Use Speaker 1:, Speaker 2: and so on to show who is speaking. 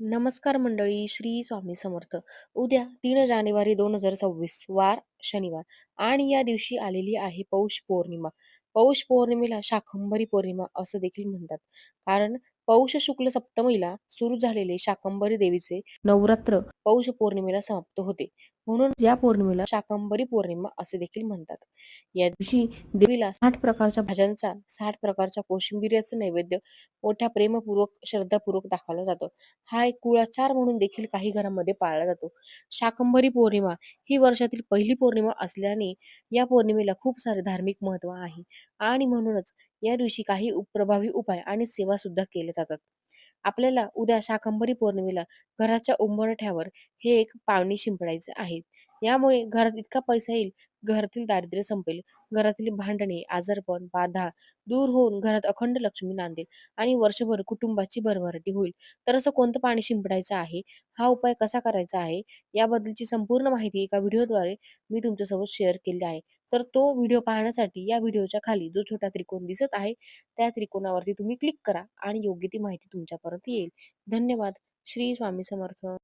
Speaker 1: नमस्कार मंडळी, श्री स्वामी समर्थ. उद्या 3 जानेवारी 2026 वार शनिवार आणि या दिवशी आलेली आहे पौष पौर्णिमा. पौष पौर्णिमेला शाकंभरी पौर्णिमा असं देखील म्हणतात. कारण पौष शुक्ल सप्तमीला सुरू झालेले शाकंभरी देवीचे नवरात्र पौष पौर्णिमेला समाप्त होते. म्हणून या पौर्णिमेला शाकंभरी पौर्णिमा असे देखील म्हणतात. या दिवशी देवीला 60 प्रकारच्या भाज्यांचा 60 प्रकारच्या कोशिंबिरीचं नैवेद्य मोठ्या प्रेमपूर्वक श्रद्धापूर्वक दाखवलं जातं. हा एक कुळाचार म्हणून देखील काही घरांमध्ये पाळला जातो. शाकंभरी पौर्णिमा ही वर्षातील पहिली पौर्णिमा असल्याने या पौर्णिमेला खूप सारे धार्मिक महत्त्व आहे आणि म्हणूनच या दिवशी काही प्रभावी उपाय आणि सेवा सुद्धा केल्या जातात. आपल्याला उद्या शाकंभरी पौर्णिमेला घराच्या उंबरठ्यावर हे एक पाणी शिंपडायचे आहे. यामुळे घरात इतका पैसा येईल, घरातील दारिद्र्य संपेल, घरातील भांडणे, आजारपण, बाधा दूर होऊन घरात अखंड लक्ष्मी नांदेल आणि वर्षभर कुटुंबाची भरभराटी होईल. तर असं कोणतं पाणी शिंपडायचं आहे, हा उपाय कसा करायचा आहे, याबद्दलची संपूर्ण माहिती एका व्हिडिओद्वारे मी तुमच्यासोबत शेअर केली आहे. तर तो व्हिडिओ पाहण्यासाठी या व्हिडिओच्या खाली जो छोटा त्रिकोण दिसत आहे, त्या त्रिकोणावरती तुम्ही क्लिक करा आणि योग्य ती माहिती तुमच्यापर्यंत येईल. धन्यवाद. श्री स्वामी समर्थ.